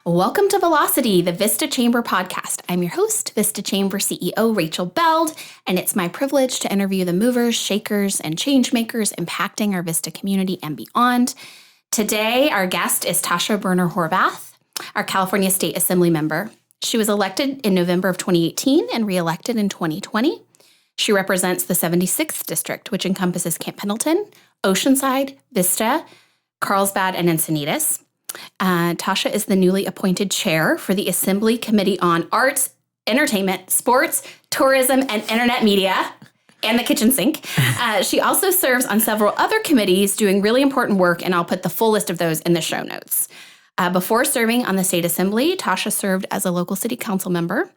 Welcome to Velocity, the Vista Chamber podcast. I'm your host, Vista Chamber CEO Rachel Beld, and it's my privilege to interview the movers, shakers, and change makers impacting our Vista community and beyond. Today, our guest is Tasha Boerner Horvath, our California State Assembly member. She was elected in November of 2018 and reelected in 2020. She represents the 76th District, which encompasses Camp Pendleton, Oceanside, Vista, Carlsbad, and Encinitas. Tasha is the newly appointed chair for the Assembly Committee on Arts, Entertainment, Sports, Tourism, and Internet Media, and the kitchen sink. She also serves on several other committees doing really important work, and I'll put the full list of those in the show notes. Before serving on the State Assembly, Tasha served as a local city council member,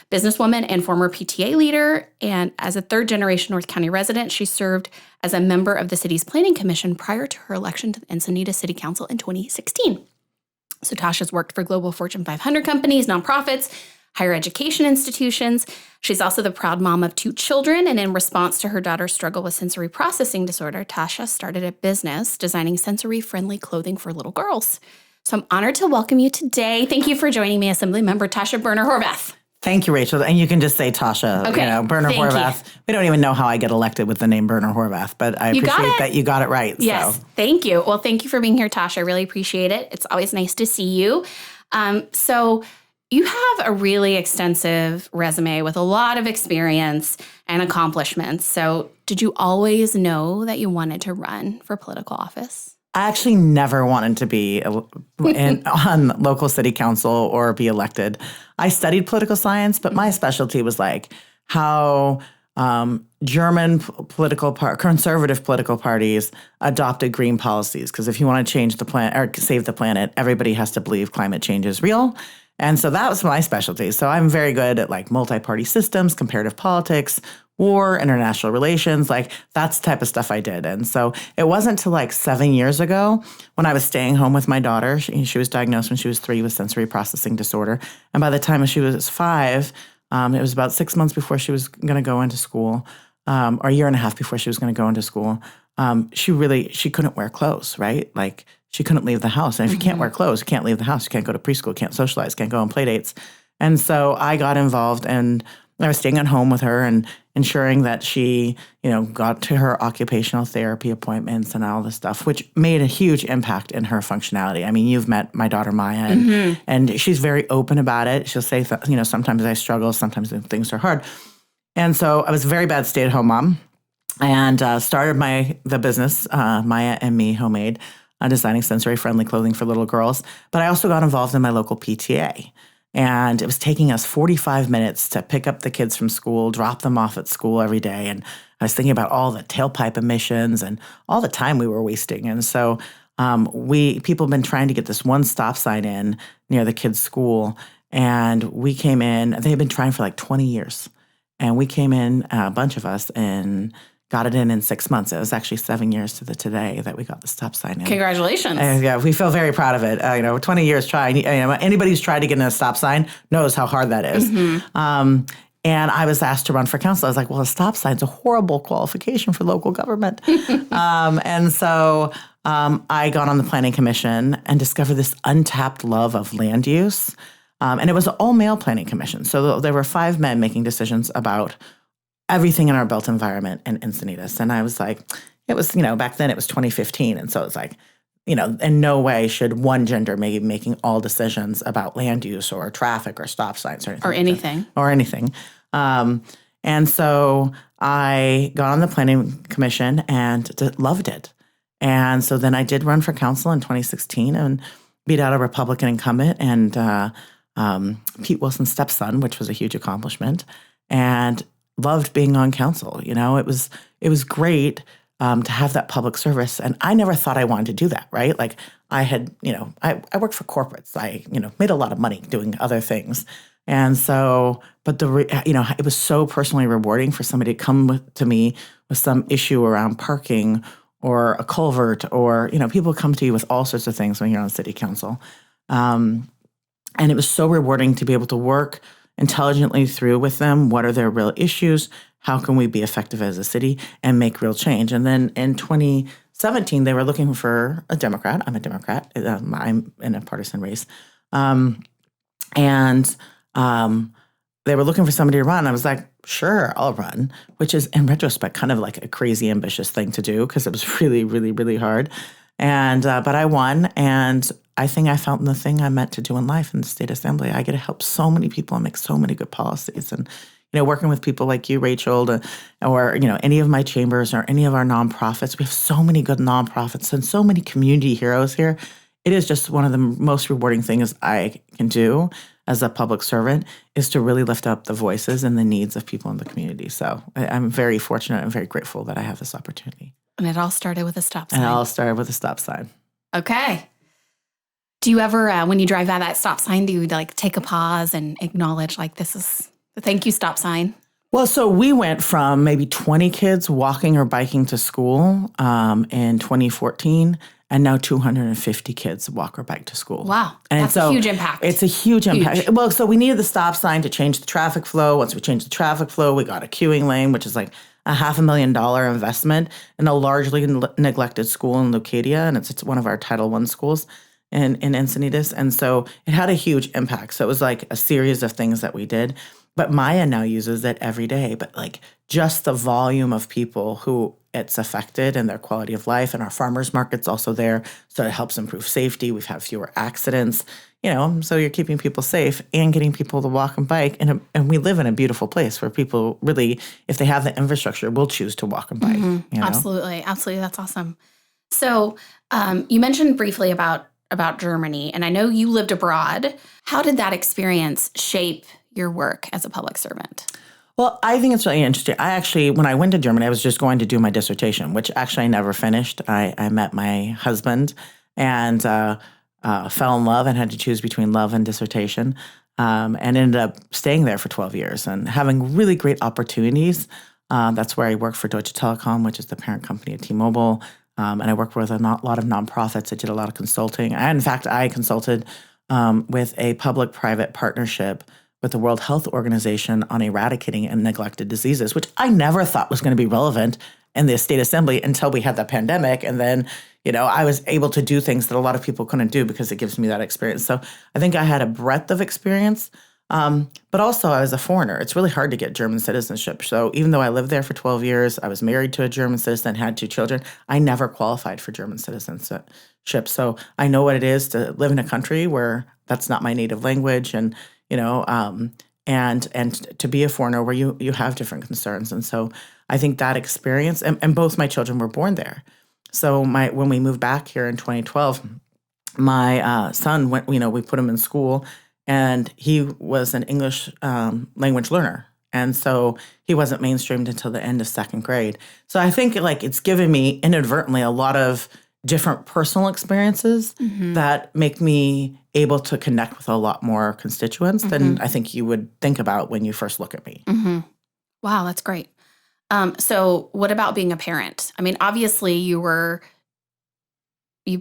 businesswoman, and former PTA leader. And as a third-generation North County resident, she served as a member of the city's Planning Commission prior to her election to the Encinitas City Council in 2016. So Tasha's worked for global Fortune 500 companies, nonprofits, higher education institutions. She's also the proud mom of 2 children, and in response to her daughter's struggle with sensory processing disorder, Tasha started a business designing sensory-friendly clothing for little girls. So I'm honored to welcome you today. Thank you for joining me, Assemblymember Tasha Boerner Horvath. Thank you, Rachel. And you can just say Tasha, Boerner Horvath. We don't even know how I get elected with the name Boerner Horvath, but I appreciate that you got it right. Yes, so. Thank you. Well, thank you for being here, Tasha. I really appreciate it. It's always nice to see you. So you have a really extensive resume with a lot of experience and accomplishments. So did you always know that you wanted to run for political office? I actually never wanted to be on local city council or be elected. I studied political science, but my specialty was like how German conservative political parties adopted green policies. Because if you want to change the planet or save the planet, everybody has to believe climate change is real. And so that was my specialty. So I'm very good at like multi-party systems, comparative politics, war, international relations, like that's the type of stuff I did. And so it wasn't until like 7 years ago when I was staying home with my daughter. She was diagnosed when she was 3 with sensory processing disorder. And by the time she was 5, it was about 6 months before she was going to go into school, or a year and a half before she was going to go into school. She couldn't wear clothes, right? Like she couldn't leave the house. And if you can't wear clothes, you can't leave the house. You can't go to preschool, can't socialize, can't go on play dates. And so I got involved, and I was staying at home with her and ensuring that she, got to her occupational therapy appointments and all this stuff, which made a huge impact in her functionality. I mean, you've met my daughter Maya, and she's very open about it. She'll say, sometimes I struggle, sometimes things are hard. And so I was a very bad stay-at-home mom, and started the business, Maya and Me Homemade, designing sensory-friendly clothing for little girls. But I also got involved in my local PTA. And it was taking us 45 minutes to pick up the kids from school, drop them off at school every day. And I was thinking about all the tailpipe emissions and all the time we were wasting. And so people have been trying to get this one stop sign in near the kids' school. And we came in, they had been trying for like 20 years. And we came in, a bunch of us, and got it in 6 months. It was actually 7 years to the today that we got the stop sign in. Congratulations. Yeah, we feel very proud of it. 20 years trying. Anybody who's tried to get in a stop sign knows how hard that is. And I was asked to run for council. I was like, well, a stop sign's a horrible qualification for local government. And so I got on the Planning Commission and discovered this untapped love of land use. And it was an all-male Planning Commission. So there were 5 men making decisions about everything in our built environment in Encinitas. And I was like, it was, back then it was 2015. And so it's like, in no way should one gender be making all decisions about land use or traffic or stop signs or anything. Or anything. And so I got on the Planning Commission and loved it. And so then I did run for council in 2016 and beat out a Republican incumbent and Pete Wilson's stepson, which was a huge accomplishment. And loved being on council. It was great to have that public service. And I never thought I wanted to do that, right? Like I had, I worked for corporates. I, made a lot of money doing other things. And so, but it was so personally rewarding for somebody to come to me with some issue around parking or a culvert or, people come to you with all sorts of things when you're on city council. And it was so rewarding to be able to work intelligently through with them. What are their real issues? How can we be effective as a city and make real change? And then in 2017, they were looking for a Democrat. I'm a Democrat. I'm in a partisan race. And they were looking for somebody to run. I was like, sure, I'll run, which is in retrospect kind of like a crazy ambitious thing to do because it was really, really, really hard. And but I won, and I think I found the thing I'm meant to do in life in the state assembly. I get to help so many people and make so many good policies. And working with people like you, Rachel, or any of my chambers or any of our nonprofits, we have so many good nonprofits and so many community heroes here. It is just one of the most rewarding things I can do as a public servant is to really lift up the voices and the needs of people in the community. So I'm very fortunate and very grateful that I have this opportunity. And it all started with a stop sign. And it all started with a stop sign. Okay. Do you ever, when you drive by that stop sign, do you take a pause and acknowledge this is the thank you stop sign? Well, so we went from maybe 20 kids walking or biking to school in 2014, and now 250 kids walk or bike to school. Wow. That's a huge impact. It's a huge impact. Well, so we needed the stop sign to change the traffic flow. Once we changed the traffic flow, we got a queuing lane, which is like a $500,000 investment in a largely neglected school in Leucadia, and it's one of our Title I schools in Encinitas. And so it had a huge impact. So it was like a series of things that we did. But Maya now uses it every day. But just the volume of people who it's affected and their quality of life, and our farmers market's also there. So it helps improve safety. We've had fewer accidents, so you're keeping people safe and getting people to walk and bike. And we live in a beautiful place where people really, if they have the infrastructure, will choose to walk and bike. Mm-hmm. Absolutely. Absolutely. That's awesome. So you mentioned briefly about Germany, and I know you lived abroad. How did that experience shape your work as a public servant? Well, I think it's really interesting. When I went to Germany, I was just going to do my dissertation, which actually I never finished. I met my husband and fell in love and had to choose between love and dissertation, and ended up staying there for 12 years and having really great opportunities. That's where I worked for Deutsche Telekom, which is the parent company of T-Mobile. And I worked with a lot of nonprofits. I did a lot of consulting. In fact, I consulted with a public-private partnership with the World Health Organization on eradicating and neglected diseases, which I never thought was going to be relevant in the state assembly until we had the pandemic. And then, I was able to do things that a lot of people couldn't do because it gives me that experience. So I think I had a breadth of experience, but also I was a foreigner. It's really hard to get German citizenship. So even though I lived there for 12 years, I was married to a German citizen, had 2 children, I never qualified for German citizenship. So I know what it is to live in a country where that's not my native language, and and to be a foreigner where you have different concerns. And so I think that experience, and both my children were born there. So when we moved back here in 2012, my son went, we put him in school, and he was an English language learner. And so he wasn't mainstreamed until the end of 2nd grade. So I think it's given me inadvertently a lot of different personal experiences that make me able to connect with a lot more constituents than I think you would think about when you first look at me. Mm-hmm. Wow, that's great. So what about being a parent? I mean, obviously you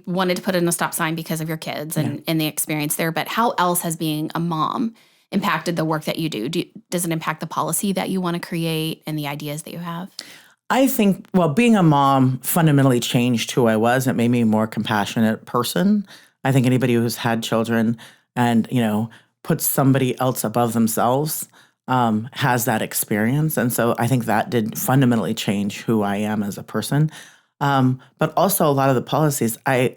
wanted to put in a stop sign because of your kids and the experience there, but how else has being a mom impacted the work that you do? Does it impact the policy that you want to create and the ideas that you have? I think, being a mom fundamentally changed who I was. It made me a more compassionate person. I think anybody who's had children and, puts somebody else above themselves has that experience. And so I think that did fundamentally change who I am as a person. But also a lot of the policies, I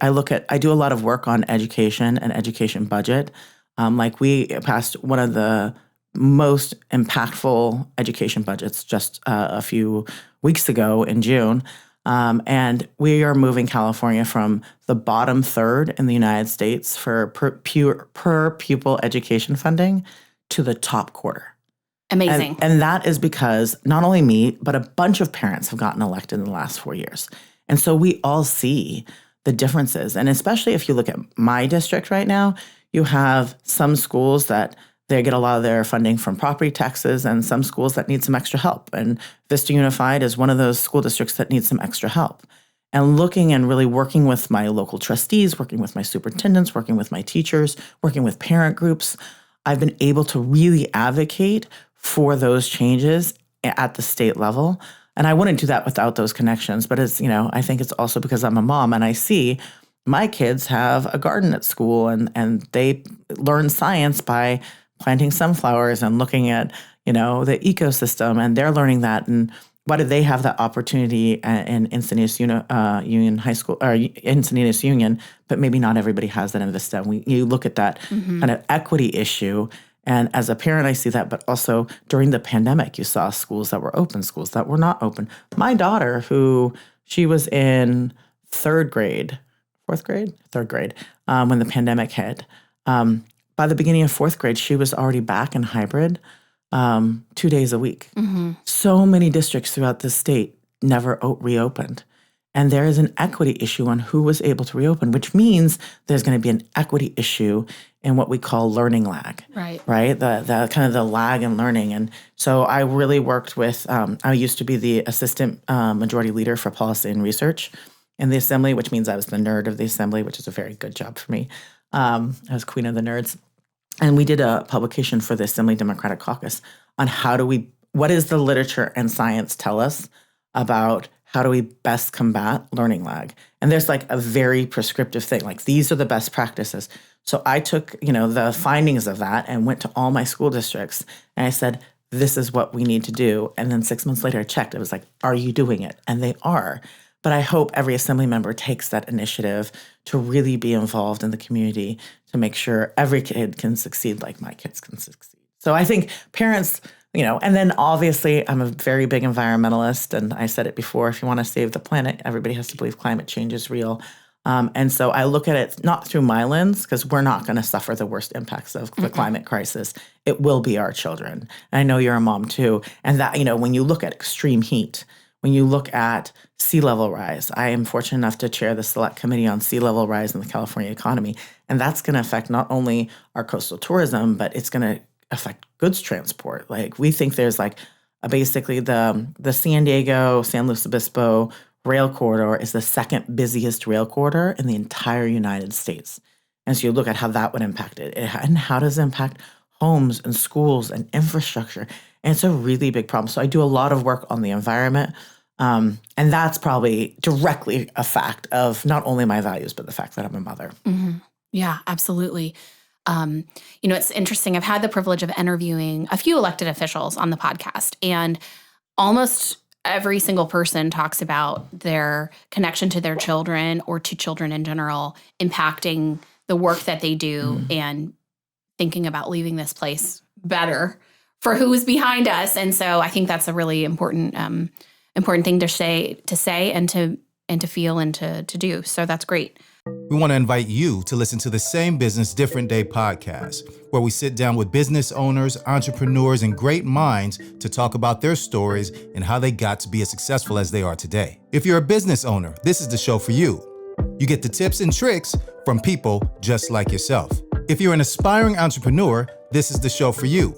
do a lot of work on education and education budget. We passed one of the most impactful education budgets just a few weeks ago in June. And we are moving California from the bottom third in the United States for per pupil education funding to the top quarter. Amazing. And that is because not only me, but a bunch of parents have gotten elected in the last 4 years. And so we all see the differences. And especially if you look at my district right now, you have some schools that they get a lot of their funding from property taxes, and some schools that need some extra help. And Vista Unified is one of those school districts that needs some extra help. And looking and really working with my local trustees, working with my superintendents, working with my teachers, working with parent groups, I've been able to really advocate for those changes at the state level. And I wouldn't do that without those connections. But it's, I think it's also because I'm a mom and I see my kids have a garden at school and they learn science by planting sunflowers and looking at, the ecosystem, and they're learning that. And why do they have that opportunity in Encinitas Union High School or Encinitas Union, but maybe not everybody has that in Vista? You look at that kind of equity issue. And as a parent, I see that, but also during the pandemic, you saw schools that were open, schools that were not open. My daughter, she was in third grade, when the pandemic hit. By the beginning of fourth grade, she was already back in hybrid 2 days a week. So many districts throughout the state never reopened. And there is an equity issue on who was able to reopen, which means there's going to be an equity issue in what we call learning lag. Right? The kind of the lag in learning. And so I really worked with, I used to be the assistant majority leader for policy and research in the assembly, which means I was the nerd of the assembly, which is a very good job for me. I was queen of the nerds. And we did a publication for the Assembly Democratic Caucus on what does the literature and science tell us about how do we best combat learning lag? And there's like a very prescriptive thing, like these are the best practices. So I took, the findings of that and went to all my school districts and I said, this is what we need to do. And then 6 months later I checked, it was like, are you doing it? And they are. But I hope every assembly member takes that initiative to really be involved in the community to make sure every kid can succeed like my kids can succeed. So I think parents, and then obviously I'm a very big environmentalist, and I said it before, if you want to save the planet, everybody has to believe climate change is real. And so I look at it not through my lens, because we're not going to suffer the worst impacts of the climate crisis. It will be our children. And I know you're a mom too. And that, when you look at extreme heat, when you look at sea level rise, I am fortunate enough to chair the select committee on sea level rise in the California economy. And that's going to affect not only our coastal tourism, but it's going to affect goods transport. Like we think there's basically the San Diego, San Luis Obispo rail corridor is the second busiest rail corridor in the entire United States. And so you look at how that would impact it and how does it impact homes and schools and infrastructure. And it's a really big problem. So I do a lot of work on the environment. And that's probably directly a fact of not only my values, but the fact that I'm a mother. Yeah, absolutely. It's interesting. I've had the privilege of interviewing a few elected officials on the podcast, and almost every single person talks about their connection to their children or to children in general impacting the work that they do and thinking about leaving this place better for who is behind us. And so I think that's a really important thing to say and to feel and to do. So that's great. We want to invite you to listen to the Same Business Different Day podcast, where we sit down with business owners, entrepreneurs, and great minds to talk about their stories and how they got to be as successful as they are today. If you're a business owner, this is the show for you. You get the tips and tricks from people just like yourself. If you're an aspiring entrepreneur, this is the show for you.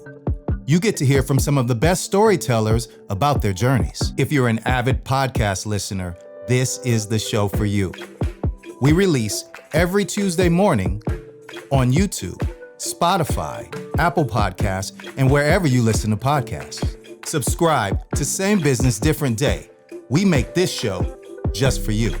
You get to hear from some of the best storytellers about their journeys. If you're an avid podcast listener, this is the show for you. We release every Tuesday morning on YouTube, Spotify, Apple Podcasts, and wherever you listen to podcasts. Subscribe to Same Business Different Day. We make this show just for you.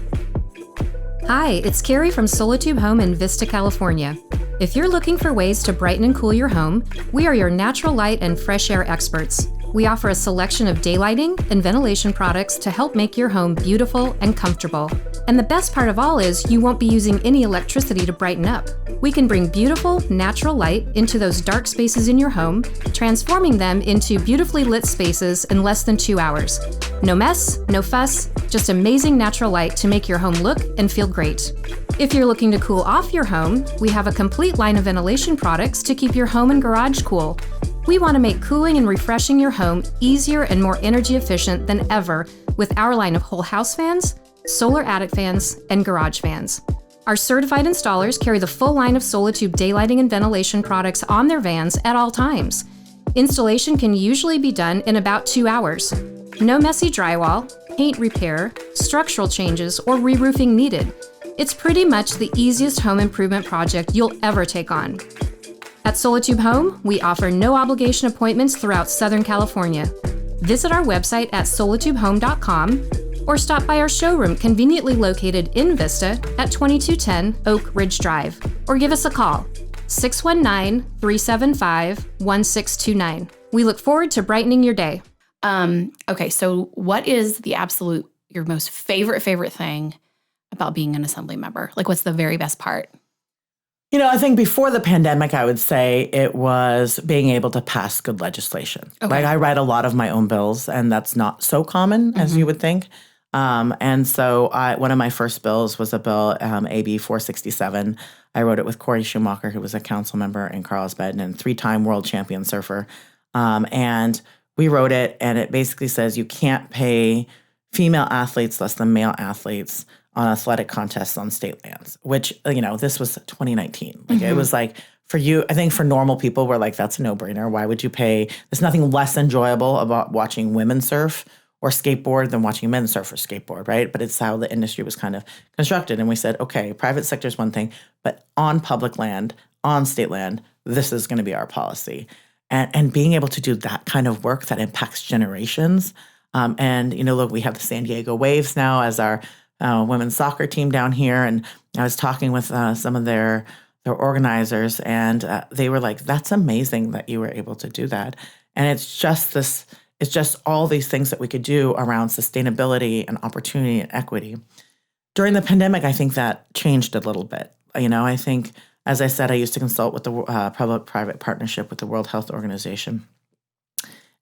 Hi, it's Carrie from Solatube Home in Vista, California. If you're looking for ways to brighten and cool your home, we are your natural light and fresh air experts. We offer a selection of daylighting and ventilation products to help make your home beautiful and comfortable. And the best part of all is you won't be using any electricity to brighten up. We can bring beautiful, natural light into those dark spaces in your home, transforming them into beautifully lit spaces in less than 2 hours. No mess, no fuss, just amazing natural light to make your home look and feel great. If you're looking to cool off your home, we have a complete line of ventilation products to keep your home and garage cool. We want to make cooling and refreshing your home easier and more energy efficient than ever with our line of whole house fans, solar attic fans, and garage fans. Our certified installers carry the full line of Solatube daylighting and ventilation products on their vans at all times. Installation can usually be done in about 2 hours. No messy drywall, paint repair, structural changes, or re-roofing needed. It's pretty much the easiest home improvement project you'll ever take on. At Solatube Home, we offer no obligation appointments throughout Southern California. Visit our website at solatubehome.com or stop by our showroom conveniently located in Vista at 2210 Oak Ridge Drive, or give us a call 619-375-1629. We look forward to brightening your day. Okay, so what is your most favorite thing about being an assembly member? Like, what's the very best part? I think before the pandemic, I would say it was being able to pass good legislation. Okay. Like, I write a lot of my own bills, and that's not so common as you would think. And so one of my first bills was a bill, AB 467. I wrote it with Corey Schumacher, who was a council member in Carlsbad and 3-time world champion surfer. And we wrote it, and it basically says you can't pay female athletes less than male athletes on athletic contests on state lands, which, this was 2019. Like, it was like, for you, I think for normal people, we're like, that's a no-brainer. Why would you pay? There's nothing less enjoyable about watching women surf or skateboard than watching men surf or skateboard, right? But it's how the industry was kind of constructed. And we said, okay, private sector is one thing, but on public land, on state land, this is going to be our policy. And being able to do that kind of work that impacts generations. Look, we have the San Diego Waves now as our women's soccer team down here. And I was talking with some of their organizers, and they were like, that's amazing that you were able to do that. And it's just all these things that we could do around sustainability and opportunity and equity. During the pandemic, I think that changed a little bit. I think, as I said, I used to consult with the public-private partnership with the World Health Organization.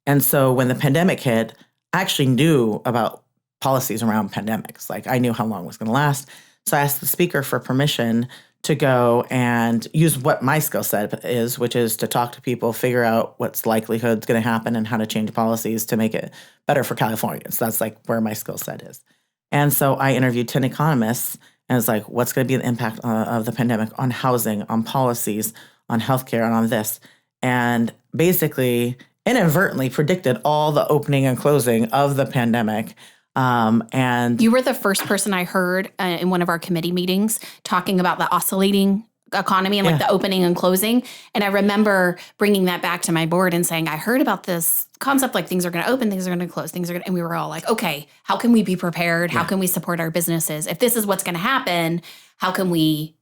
And so when the pandemic hit, I actually knew about policies around pandemics. Like, I knew how long it was going to last. So I asked the speaker for permission to go and use what my skill set is, which is to talk to people, figure out what's likelihood is going to happen and how to change policies to make it better for Californians. That's like where my skill set is. And so I interviewed 10 economists and it's like, what's going to be the impact of the pandemic on housing, on policies, on healthcare, and on this? And basically inadvertently predicted all the opening and closing of the pandemic. And you were the first person I heard in one of our committee meetings talking about the oscillating economy and like the opening and closing. And I remember bringing that back to my board and saying, I heard about this concept, like things are going to open, things are going to close, and we were all like, okay, how can we be prepared? How can we support our businesses? If this is what's going to happen, how can we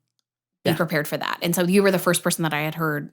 be prepared for that? And so you were the first person that I had heard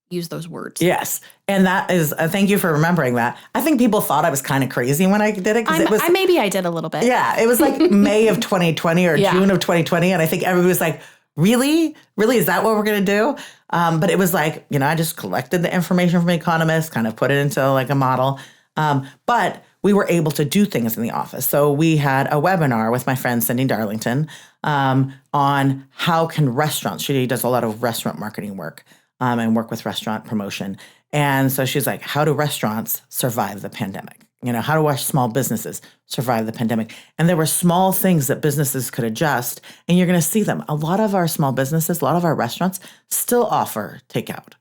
use those words. Yes. And that is, thank you for remembering that. I think people thought I was kind of crazy when I did it. Maybe I did a little bit. Yeah. It was like May of 2020 or June of 2020. And I think everybody was like, really? Really? Is that what we're going to do? But it was like, I just collected the information from economists, kind of put it into like a model. But we were able to do things in the office. So we had a webinar with my friend Cindy Darlington on how can restaurants, she does a lot of restaurant marketing work. And work with restaurant promotion. And so she's like, how do restaurants survive the pandemic? How do our small businesses survive the pandemic? And there were small things that businesses could adjust, and you're going to see them. A lot of our small businesses, a lot of our restaurants still offer takeout.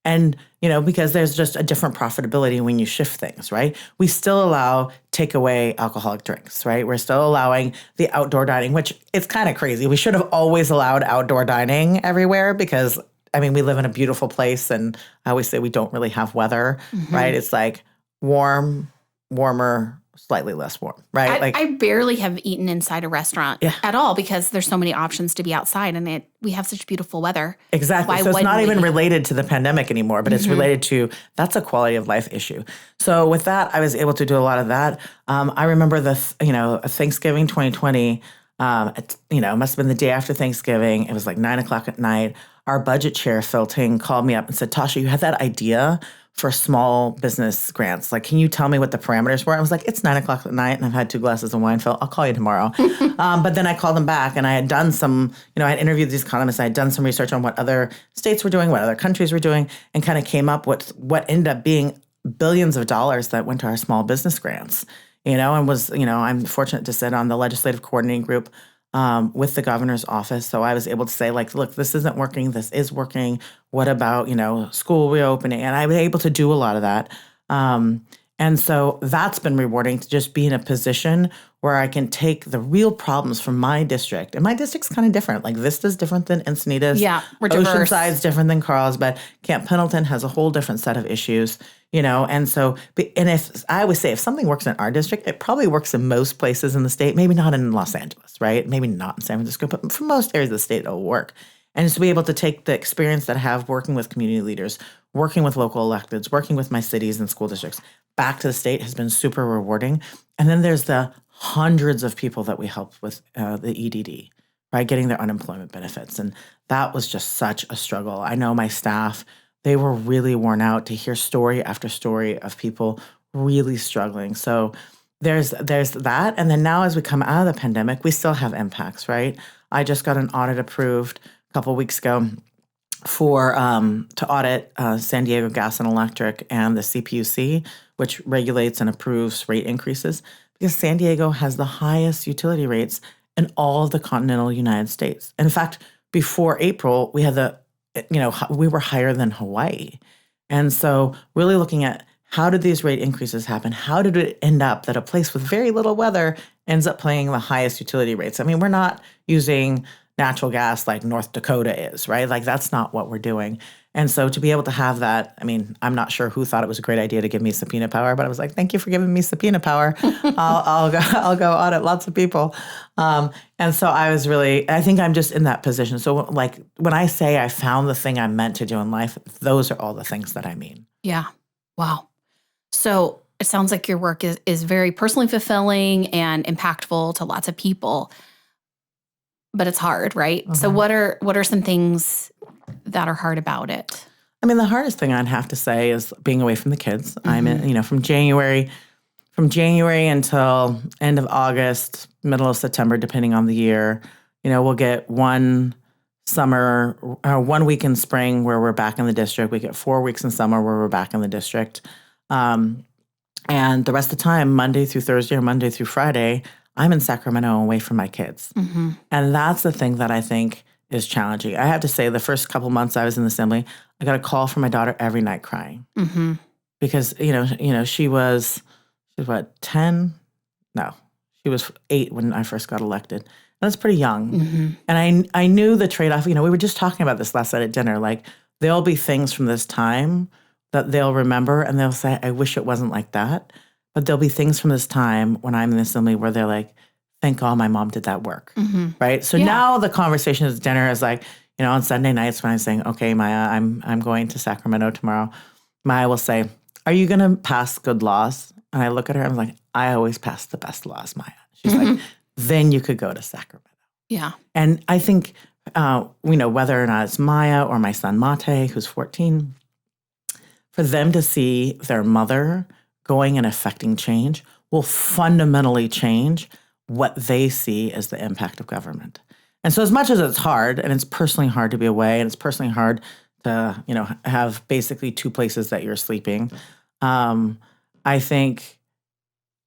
And, because there's just a different profitability when you shift things, right? We still allow takeaway alcoholic drinks, right? We're still allowing the outdoor dining, which it's kind of crazy. We should have always allowed outdoor dining everywhere because we live in a beautiful place, and I always say we don't really have weather, right? It's like warm, warmer, slightly less warm, right? I barely have eaten inside a restaurant at all because there's so many options to be outside, and we have such beautiful weather. Exactly. So it's not even related to the pandemic anymore, but it's related to, that's a quality of life issue. So with that, I was able to do a lot of that. I remember Thanksgiving 2020, it must have been the day after Thanksgiving. It was like 9:00 at night. Our budget chair, Phil Ting, called me up and said, Tasha, you had that idea for small business grants. Like, can you tell me what the parameters were? I was like, it's 9:00 at night and I've had 2 glasses of wine, Phil. I'll call you tomorrow. But then I called them back and I had done some, I had interviewed these economists. I had done some research on what other states were doing, what other countries were doing, and kind of came up with what ended up being billions of dollars that went to our small business grants, and was, I'm fortunate to sit on the legislative coordinating group with the governor's office. So I was able to say, like, look, this isn't working. This is working. What about, school reopening? And I was able to do a lot of that. And so that's been rewarding to just be in a position where I can take the real problems from my district. And my district's kind of different. Like Vista's different than Encinitas. Yeah, we're diverse. Oceanside's different than Carlsbad. Camp Pendleton has a whole different set of issues, And so, and if I always say, if something works in our district, it probably works in most places in the state, maybe not in Los Angeles, right? Maybe not in San Francisco, but for most areas of the state, it'll work. And just to be able to take the experience that I have working with community leaders, working with local electeds, working with my cities and school districts back to the state has been super rewarding. And then there's the hundreds of people that we helped with the EDD, right? Getting their unemployment benefits. And that was just such a struggle. I know my staff, they were really worn out to hear story after story of people really struggling. So there's that. And then now as we come out of the pandemic, we still have impacts, right? I just got an audit approved a couple of weeks ago for to audit San Diego Gas and Electric and the CPUC, which regulates and approves rate increases, because San Diego has the highest utility rates in all of the continental United States. In fact, before April, we had we were higher than Hawaii. And so really looking at how did these rate increases happen? How did it end up that a place with very little weather ends up paying the highest utility rates? I mean, we're not using natural gas like North Dakota is, right? Like that's not what we're doing. And so to be able to have that, I mean, I'm not sure who thought it was a great idea to give me subpoena power, but I was like, thank you for giving me subpoena power. I'll go audit lots of people. And so I think I'm just in that position. So like when I say I found the thing I'm meant to do in life, those are all the things that I mean. Yeah. Wow. So it sounds like your work is very personally fulfilling and impactful to lots of people, but it's hard, right? Mm-hmm. So what are some things that are hard about it? I mean, the hardest thing I'd have to say is being away from the kids. Mm-hmm. I'm in, from January until end of August, middle of September, depending on the year. We'll get 1 week in spring where we're back in the district. We get 4 weeks in summer where we're back in the district. And the rest of the time, Monday through Thursday or Monday through Friday, I'm in Sacramento away from my kids. Mm-hmm. And that's the thing that I think is challenging. I have to say, the first couple months I was in the assembly, I got a call from my daughter every night crying. Mm-hmm. Because, she was what, 10? No, she was 8 when I first got elected. And that's pretty young. Mm-hmm. And I knew the trade-off. We were just talking about this last night at dinner. Like, there'll be things from this time that they'll remember and they'll say, I wish it wasn't like that. But there'll be things from this time when I'm in the assembly where they're like, thank God my mom did that work, right? So now the conversation at dinner is like, on Sunday nights when I'm saying, okay, Maya, I'm going to Sacramento tomorrow, Maya will say, are you going to pass good laws? And I look at her, I'm like, I always pass the best laws, Maya. She's like, then you could go to Sacramento. Yeah. And I think, whether or not it's Maya or my son Mate, who's 14, for them to see their mother going and affecting change will fundamentally change what they see as the impact of government. And so as much as it's hard, and it's personally hard to be away, and it's personally hard to, have basically 2 places that you're sleeping, I think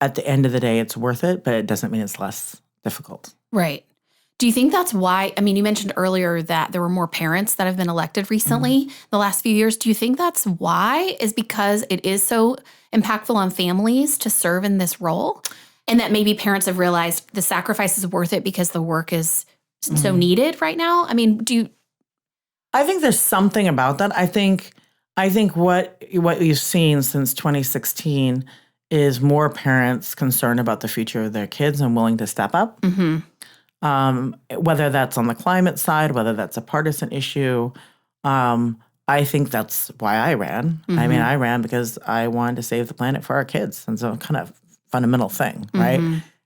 at the end of the day, it's worth it, but it doesn't mean it's less difficult. Right. Do you think that's why, you mentioned earlier that there were more parents that have been elected recently, the last few years. Do you think that's why? Is because it is so impactful on families to serve in this role? And that maybe parents have realized the sacrifice is worth it because the work is so needed right now? I think there's something about that. I think what you've seen since 2016 is more parents concerned about the future of their kids and willing to step up. Mm-hmm. Whether that's on the climate side, whether that's a partisan issue. I think that's why I ran. Mm-hmm. I ran because I wanted to save the planet for our kids. And so kind of fundamental thing, right?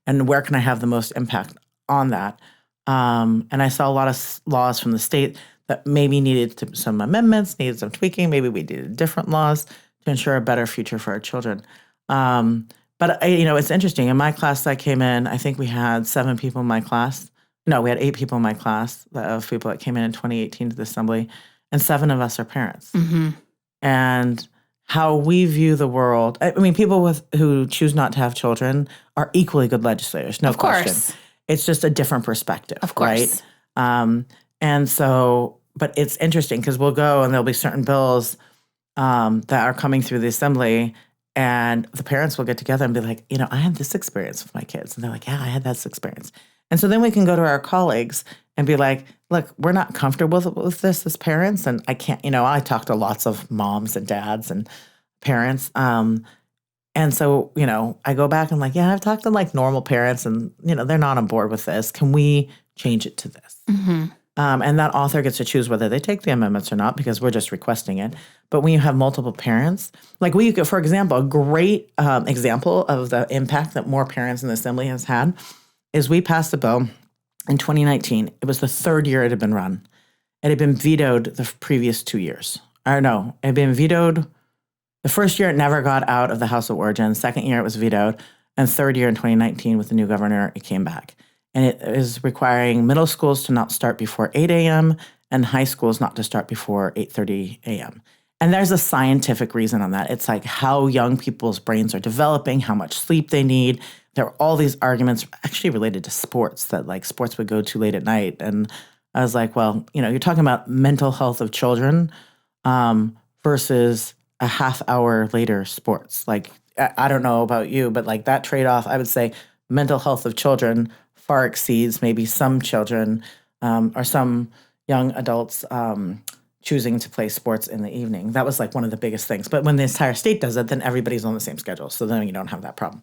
And where can I have the most impact on that? And I saw a lot of laws from the state that maybe needed some amendments, needed some tweaking. Maybe we needed different laws to ensure a better future for our children. But it's interesting. In my class that I came in, I think we had 7 people in my class. No, we had 8 people in my class of people that came in 2018 to the assembly, and 7 of us are parents. Mm-hmm. And how we view the world, people who choose not to have children are equally good legislators, no question. It's just a different perspective, of course. Right? And so, but it's interesting because we'll go and there'll be certain bills that are coming through the assembly, and the parents will get together and be like, I had this experience with my kids. And they're like, yeah, I had that experience. And so then we can go to our colleagues and be like, look, we're not comfortable with this as parents. And I can't, I talk to lots of moms and dads and parents. And so, I go back and I'm like, yeah, I've talked to like normal parents and, they're not on board with this. Can we change it to this? Mm-hmm. And that author gets to choose whether they take the amendments or not because we're just requesting it. But when you have multiple parents, like for example, a great example of the impact that more parents in the Assembly has had is we passed a bill in 2019. It was the third year it had been run. It had been vetoed the previous 2 years. Or no, it had been vetoed. The first year it never got out of the House of Origin. Second year it was vetoed. And third year in 2019 with the new governor, it came back. And it is requiring middle schools to not start before 8 a.m. and high schools not to start before 8:30 a.m. And there's a scientific reason on that. It's like how young people's brains are developing, how much sleep they need. There are all these arguments actually related to sports that like sports would go too late at night. And I was like, well, you're talking about mental health of children versus a half hour later sports. Like, I don't know about you, but like that trade-off, I would say mental health of children far exceeds maybe some children or some young adults choosing to play sports in the evening. That was like one of the biggest things. But when the entire state does it, then everybody's on the same schedule. So then you don't have that problem.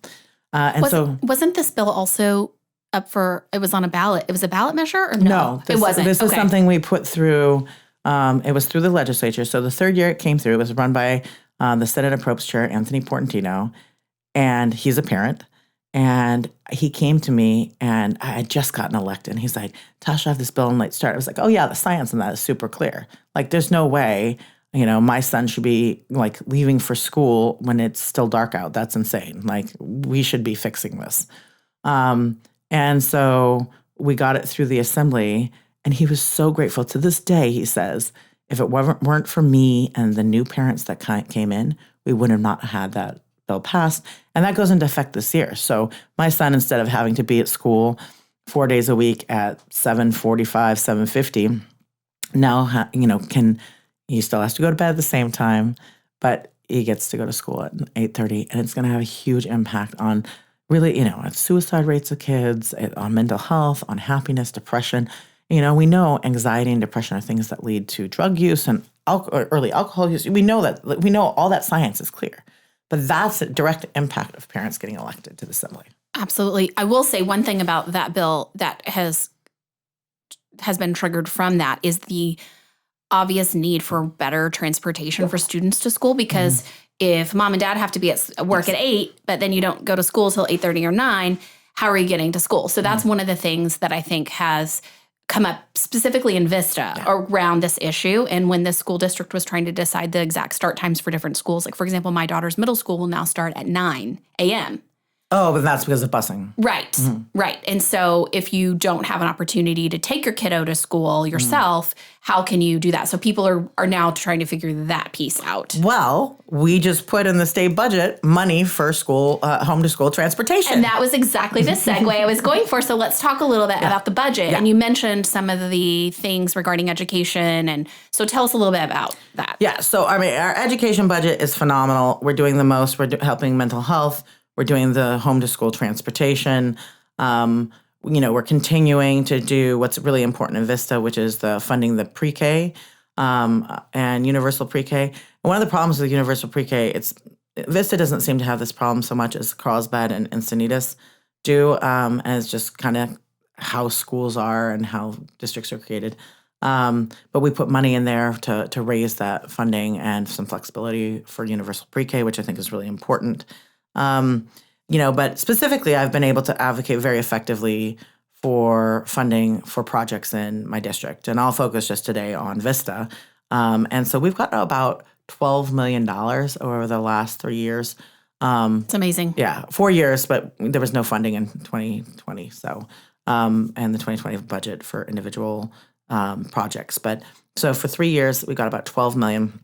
Wasn't this bill also up for, it was on a ballot? It was a ballot measure or no? It wasn't. This is something we put through, it was through the legislature. So the third year it came through, it was run by the Senate Appropriates Chair, Anthony Portantino, and he's a parent. And he came to me, and I had just gotten elected. And he's like, Tasha, I have this bill on late start. I was like, oh, yeah, the science on that is super clear. Like, there's no way, my son should be, like, leaving for school when it's still dark out. That's insane. Like, we should be fixing this. And so we got it through the Assembly, and he was so grateful. To this day, he says, if it weren't for me and the new parents that came in, we would have not had that bill passed. And that goes into effect this year. So my son, instead of having to be at school 4 days a week at 7:45, 7:50, now, he still has to go to bed at the same time, but he gets to go to school at 8:30. And it's going to have a huge impact on really, on suicide rates of kids, on mental health, on happiness, depression. We know anxiety and depression are things that lead to drug use and early alcohol use. We know all that science is clear. But that's a direct impact of parents getting elected to the Assembly. Absolutely. I will say one thing about that bill that has been triggered from that is the obvious need for better transportation for students to school, because if mom and dad have to be at work at 8, but then you don't go to school till 8:30 or 9, how are you getting to school? So that's one of the things that I think has come up specifically in Vista around this issue. And when the school district was trying to decide the exact start times for different schools, like, for example, my daughter's middle school will now start at 9 a.m. Oh, but that's because of busing. Right, right. And so if you don't have an opportunity to take your kiddo to school yourself, how can you do that? So people are now trying to figure that piece out. Well, we just put in the state budget money for school, home to school transportation. And that was exactly the segue I was going for. So let's talk a little bit about the budget. Yeah. And you mentioned some of the things regarding education. And so tell us a little bit about that. Yeah. So, our education budget is phenomenal. We're doing the most. We're helping mental health. We're doing the home to school transportation. We're continuing to do what's really important in Vista, which is the funding the pre-K and universal pre-K. And one of the problems with universal pre-K, Vista doesn't seem to have this problem so much as Carlsbad and Encinitas do, and it's just kind of how schools are and how districts are created. But we put money in there to raise that funding and some flexibility for universal pre-K, which I think is really important. But specifically, I've been able to advocate very effectively for funding for projects in my district. And I'll focus just today on Vista. And so we've got about $12 million over the last 3 years. It's amazing. Yeah, 4 years, but there was no funding in 2020. So, and the 2020 budget for individual projects. But so for 3 years, we got about $12 million.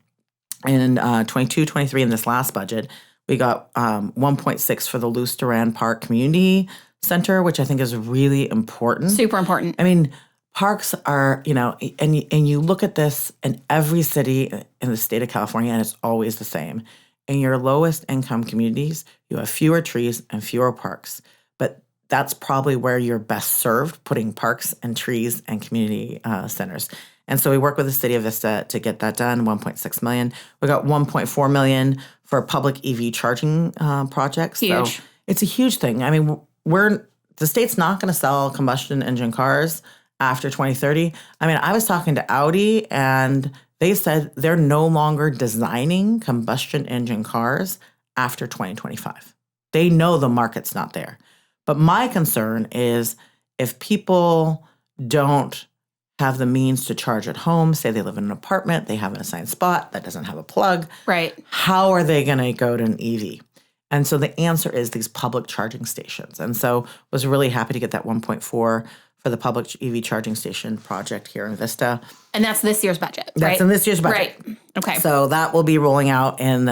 In 22, 23, in this last budget, we got 1.6 for the Luce Duran Park Community Center, which I think is really important. Super important. I mean, parks are, and you look at this in every city in the state of California, and it's always the same. In your lowest income communities, you have fewer trees and fewer parks. But that's probably where you're best served, putting parks and trees and community centers. And so we work with the city of Vista to get that done, $1.6 million. We got $1.4 million for public EV charging projects. Huge. So it's a huge thing. I mean, the state's not going to sell combustion engine cars after 2030. I mean, I was talking to Audi and they said they're no longer designing combustion engine cars after 2025. They know the market's not there. But my concern is if people don't have the means to charge at home, say they live in an apartment, they have an assigned spot that doesn't have a plug, Right. how are they going to go to an EV? And so the answer is these public charging stations. And so was really happy to get that 1.4 for the public EV charging station project here in Vista. And that's this year's budget, right? That's in this year's budget. Right. Okay. So that will be rolling out in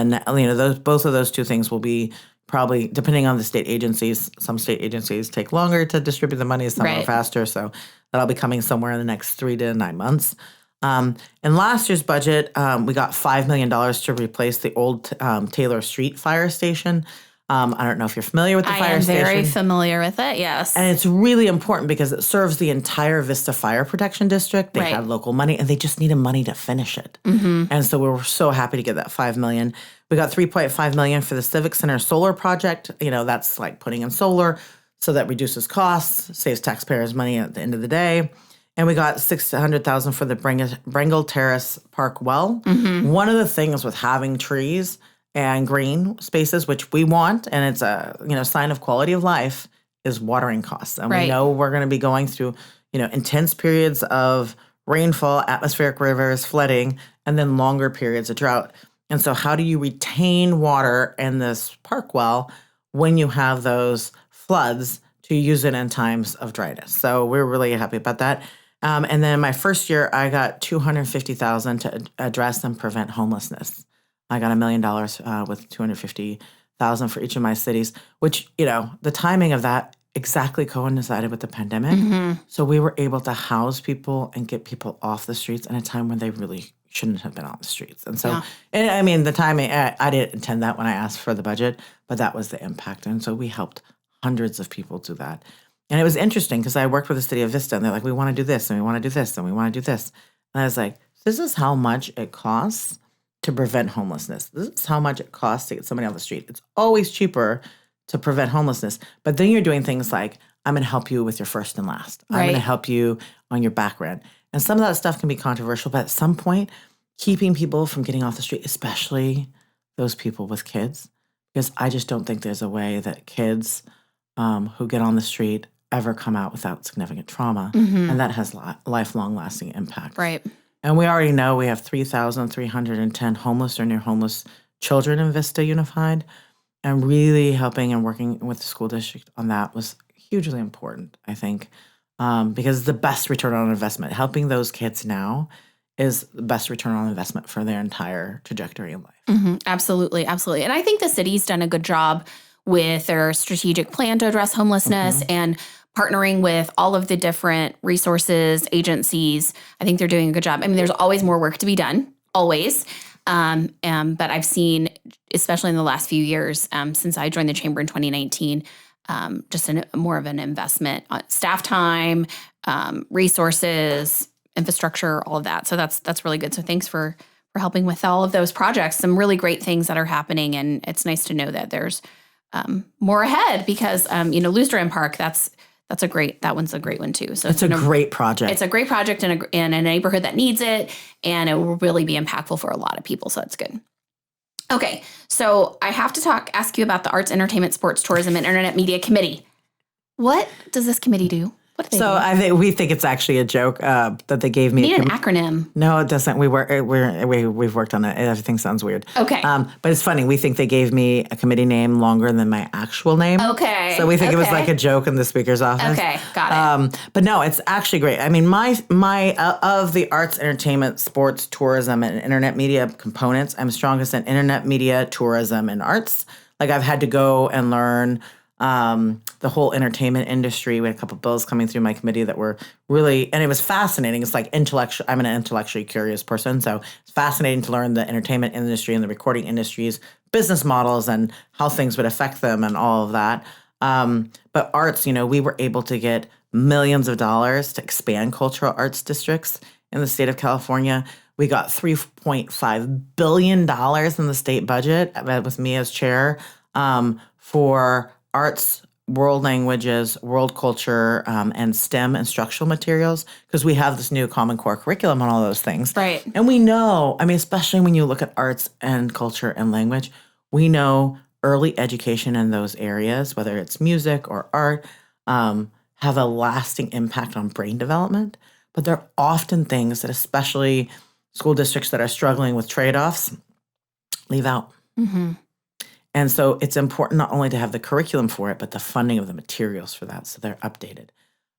both of those two things will be probably, depending on the state agencies, some state agencies take longer to distribute the money, some are faster. So that'll be coming somewhere in the next 3 to 9 months. In last year's budget, we got $5 million to replace the old Taylor Street fire station. I don't know if you're familiar with the fire station. I am very familiar with it, yes. And it's really important because it serves the entire Vista Fire Protection District. They had local money, and they just needed money to finish it. Mm-hmm. And so we were so happy to get that $5 million. We got $3.5 million for the Civic Center solar project. That's like putting in solar, so that reduces costs, saves taxpayers money at the end of the day. And we got $600,000 for the Brengle Terrace Park well. Mm-hmm. One of the things with having trees and green spaces, which we want, and it's a sign of quality of life, is watering costs. And we know we're going to be going through intense periods of rainfall, atmospheric rivers, flooding, and then longer periods of drought. And so how do you retain water in this park well when you have those floods to use it in times of dryness? So we're really happy about that. And then my first year, I got $250,000 to address and prevent homelessness. I got $1 million with $250,000 for each of my cities, which, the timing of that exactly coincided with the pandemic. Mm-hmm. So we were able to house people and get people off the streets in a time when they really shouldn't have been on the streets. And so, and I mean, the timing, I didn't intend that when I asked for the budget, but that was the impact. And so we helped hundreds of people do that. And it was interesting because I worked with the city of Vista, and they're like, we want to do this, and we want to do this, and we want to do this. And I was like, this is how much it costs to prevent homelessness. This is how much it costs to get somebody off the street. It's always cheaper to prevent homelessness. But then you're doing things like, I'm going to help you with your first and last. I'm going to help you on your back rent. And some of that stuff can be controversial, but at some point, keeping people from getting off the street, especially those people with kids, because I just don't think there's a way that kids who get on the street ever come out without significant trauma. Mm-hmm. And that has lifelong lasting impact. Right. And we already know we have 3,310 homeless or near homeless children in Vista Unified. And really helping and working with the school district on that was hugely important, I think, because the best return on investment, helping those kids now is the best return on investment for their entire trajectory in life. Mm-hmm. Absolutely, absolutely. And I think the city's done a good job with their strategic plan to address homelessness and partnering with all of the different resources, agencies. I think they're doing a good job. I mean, there's always more work to be done, always. But I've seen, especially in the last few years, since I joined the chamber in 2019, just more of an investment on staff time, resources, infrastructure, all of that. So that's really good. So thanks for helping with all of those projects. Some really great things that are happening, and it's nice to know that there's more ahead because Lewis Duran Park, that one's a great one too. So it's a great project. It's a great project in a neighborhood that needs it, and it will really be impactful for a lot of people. So that's good. Okay, so I have to ask you about the Arts, Entertainment, Sports, Tourism, and Internet Media Committee. What does this committee do? What do they do? We think it's actually a joke that they gave me. Need an acronym. No, it doesn't. We've worked on it. Everything sounds weird. Okay. But it's funny. We think they gave me a committee name longer than my actual name. Okay. So we think it was like a joke in the speaker's office. Okay, got it. But no, it's actually great. I mean, my of the arts, entertainment, sports, tourism, and internet media components, I'm strongest in internet media, tourism, and arts. Like I've had to go and learn the whole entertainment industry. We had a couple of bills coming through my committee that were really, and it was fascinating. It's like intellectual. I'm an intellectually curious person, so it's fascinating to learn the entertainment industry and the recording industry's business models and how things would affect them and all of that. But arts, we were able to get millions of dollars to expand cultural arts districts in the state of California. We got $3.5 billion in the state budget with me as chair for arts world languages, world culture, and STEM instructional materials, because we have this new Common Core curriculum on all those things. Right. And we know, I mean, especially when you look at arts and culture and language, we know early education in those areas, whether it's music or art, have a lasting impact on brain development. But they're often things that especially school districts that are struggling with trade-offs leave out. Mm-hmm. And so it's important not only to have the curriculum for it, but the funding of the materials for that so they're updated.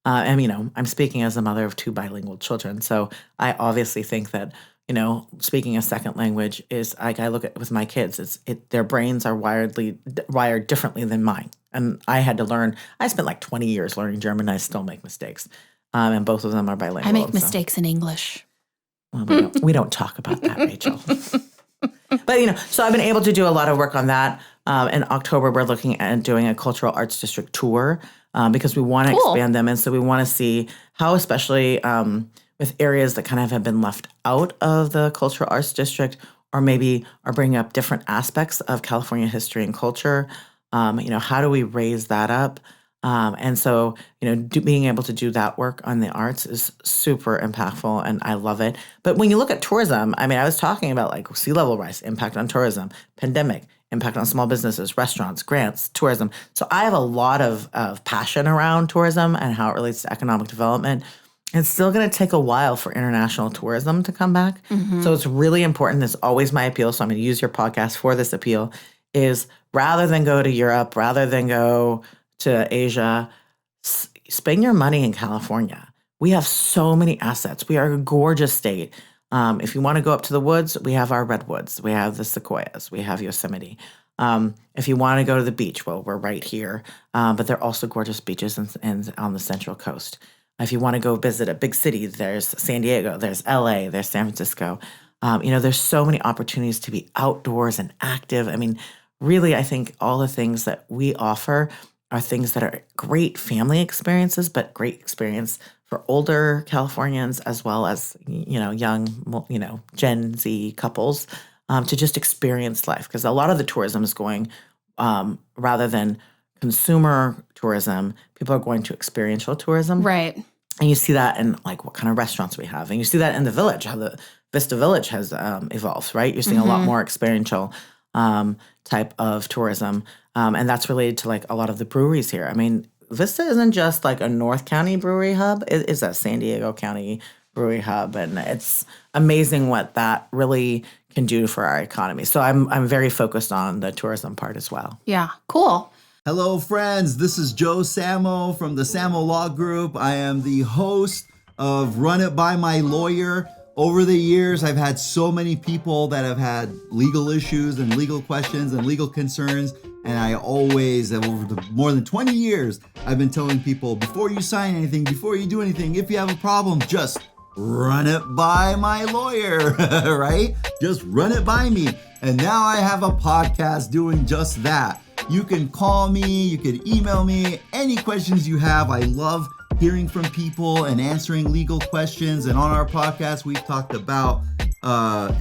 And, you know, I'm speaking as a mother of 2 bilingual children. So I obviously think that, you know, speaking a second language is, like, I look at with my kids, their brains are wired differently than mine. And I had to learn, I spent like 20 years learning German, and I still make mistakes. And both of them are bilingual. I make mistakes in English. Well, we don't talk about that, Rachel. But, you know, so I've been able to do a lot of work on that. In October, we're looking at doing a cultural arts district tour because we want to expand them. And so we want to see how, especially with areas that kind of have been left out of the cultural arts district, or maybe are bringing up different aspects of California history and culture, you know, how do we raise that up? And so, you know, being able to do that work on the arts is super impactful, and I love it. But when you look at tourism, I mean, I was talking about like sea level rise, impact on tourism, pandemic, impact on small businesses, restaurants, grants, tourism. So I have a lot of passion around tourism and how it relates to economic development. It's still going to take a while for international tourism to come back. Mm-hmm. So it's really important. It's always my appeal. So I'm going to use your podcast for this appeal, is rather than go to Europe, rather than go to Asia, spend your money in California. We have so many assets. We are a gorgeous state. If you want to go up to the woods, we have our redwoods. We have the sequoias. We have Yosemite. If you want to go to the beach, well, we're right here. But there are also gorgeous beaches and on the Central Coast. If you want to go visit a big city, there's San Diego, there's LA, there's San Francisco. You know, there's so many opportunities to be outdoors and active. I mean, really, I think all the things that we offer are things that are great family experiences, but great experience for older Californians as well as, you know, young, you know, Gen Z couples to just experience life. Because a lot of the tourism is going, rather than consumer tourism, people are going to experiential tourism. Right. And you see that in like what kind of restaurants we have. And you see that in the village, how the Vista Village has evolved, right? You're seeing a lot more experiential type of tourism. And that's related to like a lot of the breweries here. I mean, Vista isn't just like a North County brewery hub. It is a San Diego County brewery hub. And it's amazing what that really can do for our economy. So I'm very focused on the tourism part as well. Yeah, cool. Hello, friends. This is Joe Samo from the Samo Law Group. I am the host of Run It By My Lawyer. Over the years, I've had so many people that have had legal issues and legal questions and legal concerns. And I always, over more than 20 years, I've been telling people, before you sign anything, before you do anything, if you have a problem, just run it by my lawyer, right? Just run it by me. And now I have a podcast doing just that. You can call me, you can email me, any questions you have. I love hearing from people and answering legal questions. And on our podcast, we've talked about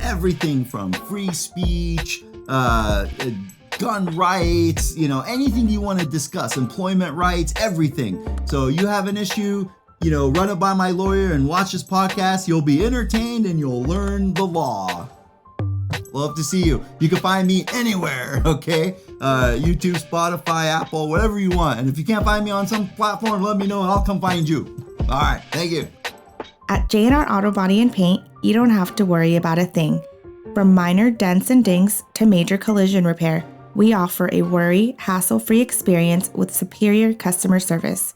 everything from free speech, gun rights, you know, anything you want to discuss, employment rights, everything. So you have an issue, you know, run it by my lawyer and watch this podcast. You'll be entertained and you'll learn the law. Love to see you. You can find me anywhere, okay? YouTube, Spotify, Apple, whatever you want. And if you can't find me on some platform, let me know and I'll come find you. All right, thank you. At J&R Auto Body and Paint, you don't have to worry about a thing. From minor dents and dings to major collision repair, we offer a worry, hassle-free experience with superior customer service.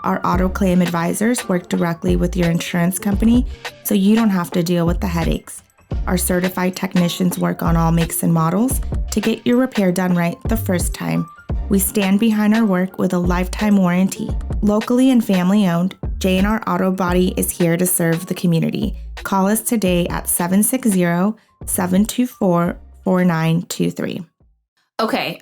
Our auto claim advisors work directly with your insurance company, so you don't have to deal with the headaches. Our certified technicians work on all makes and models to get your repair done right the first time. We stand behind our work with a lifetime warranty. Locally and family owned, J&R Auto Body is here to serve the community. Call us today at 760-724-4923. Okay.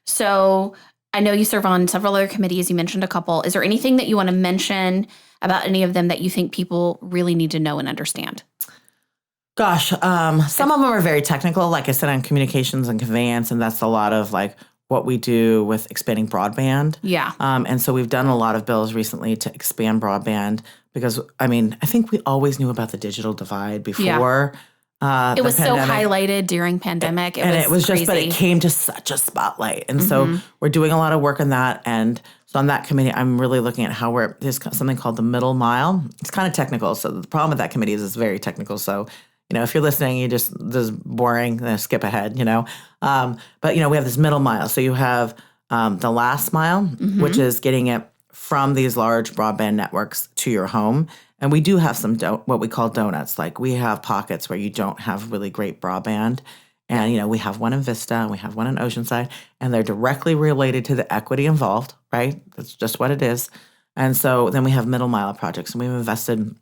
So I know you serve on several other committees. You mentioned a couple. Is there anything that you want to mention about any of them that you think people really need to know and understand? Gosh, some of them are very technical, like I said, on communications and conveyance, and that's a lot of like what we do with expanding broadband. Yeah. And so we've done a lot of bills recently to expand broadband because, I think we always knew about the digital divide before. It was so pandemic. highlied during pandemic. It was crazy. just, but it came to such a spotlight. And so we're doing a lot of work on that. And so on that committee, I'm really looking at how there's something called the middle mile. It's kind of technical. So the problem with that committee is it's very technical. So, if you're listening, this is boring, then skip ahead, But, we have this middle mile. So you have the last mile, which is getting it from these large broadband networks to your home. And we do have some what we call donuts. Like we have pockets where you don't have really great broadband. And, we have one in Vista and we have one in Oceanside. And they're directly related to the equity involved, right? That's just what it is. And so then we have middle mile projects. And we've invested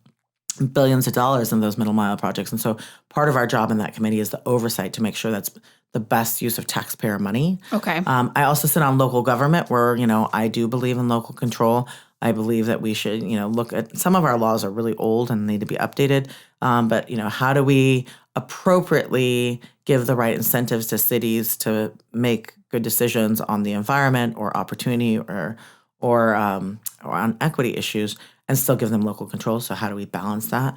billions of dollars in those middle mile projects. And so part of our job in that committee is the oversight to make sure that's the best use of taxpayer money. Okay. I also sit on local government where, I do believe in local control. I believe that we should, look at some of our laws are really old and need to be updated. But, how do we appropriately give the right incentives to cities to make good decisions on the environment or opportunity or on equity issues and still give them local control? So how do we balance that?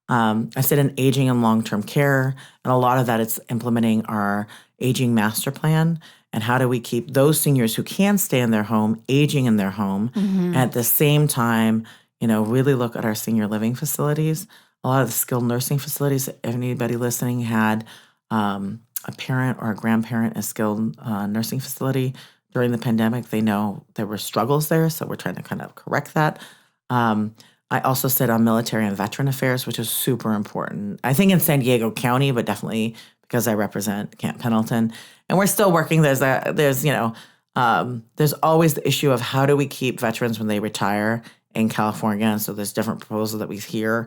I sit in aging and long-term care, and a lot of that is implementing our aging master plan. And how do we keep those seniors who can stay in their home, aging in their home, and at the same time, really look at our senior living facilities. A lot of the skilled nursing facilities, if anybody listening had a parent or a grandparent in a skilled nursing facility during the pandemic, they know there were struggles there. So we're trying to kind of correct that. I also sit on military and veteran affairs, which is super important. I think in San Diego County, but definitely because I represent Camp Pendleton. And we're still working. There's always the issue of how do we keep veterans when they retire in California. And so there's different proposals that we hear.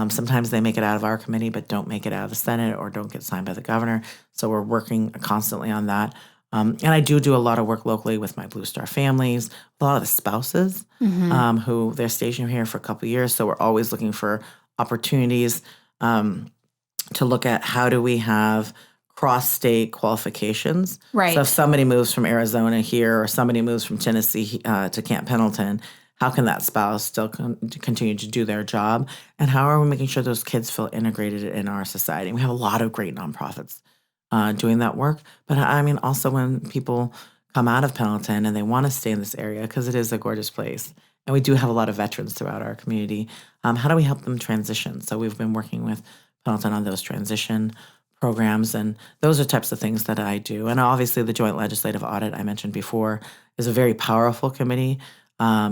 Sometimes they make it out of our committee, but don't make it out of the Senate or don't get signed by the governor. So we're working constantly on that. And I do a lot of work locally with my Blue Star families, a lot of the spouses who they're stationed here for a couple of years. So we're always looking for opportunities to look at how do we have cross-state qualifications. Right. So if somebody moves from Arizona here or somebody moves from Tennessee to Camp Pendleton, how can that spouse still continue to do their job? And how are we making sure those kids feel integrated in our society? We have a lot of great nonprofits doing that work. But also when people come out of Pendleton and they want to stay in this area because it is a gorgeous place. And we do have a lot of veterans throughout our community. How do we help them transition? So we've been working with Pendleton on those transition programs. And those are types of things that I do. And obviously the Joint Legislative Audit I mentioned before is a very powerful committee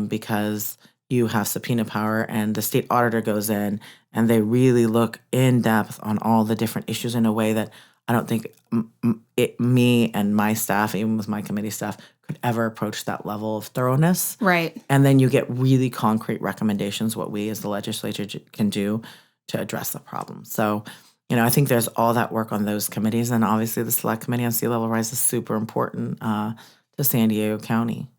because you have subpoena power and the state auditor goes in and they really look in depth on all the different issues in a way that I don't think me and my staff, even with my committee staff, could ever approach that level of thoroughness. Right. And then you get really concrete recommendations, what we as the legislature can do to address the problem. So, I think there's all that work on those committees. And obviously the Select Committee on Sea Level Rise is super important to San Diego County.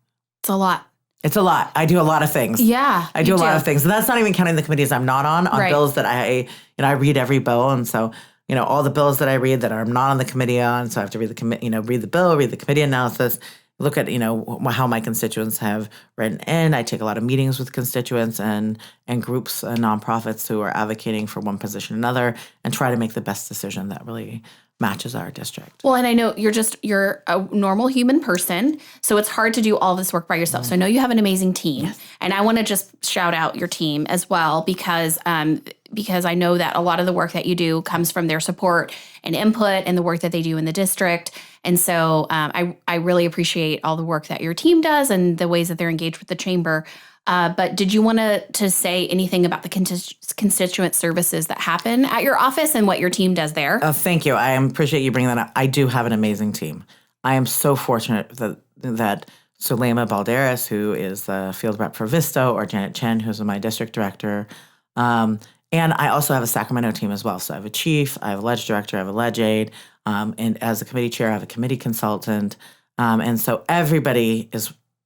It's a lot. It's a lot. I do a lot of things. Yeah. I do a lot of things. And that's not even counting the committees I'm not on Right. bills that I read every bill. And so, all the bills that I read that I'm not on the committee on. So I have to read read the bill, read the committee analysis, look at, how my constituents have written in. I take a lot of meetings with constituents and groups and nonprofits who are advocating for one position or another and try to make the best decision that really matches our district. Well, and I know you're a normal human person, so it's hard to do all this work by yourself. So I know you have an amazing team, and I want to just shout out your team as well because I know that a lot of the work that you do comes from their support and input and the work that they do in the district. And so I really appreciate all the work that your team does and the ways that they're engaged with the chamber. But did you want to say anything about the constituent services that happen at your office and what your team does there? Oh, thank you. I appreciate you bringing that up. I do have an amazing team. I am so fortunate that Sulema Balderas, who is the field rep for Vista, or Janet Chen, who's my district director. And I also have a Sacramento team as well. So I have a chief, I have a ledge director, I have a ledge aide. And as a committee chair, I have a committee consultant. And so everybody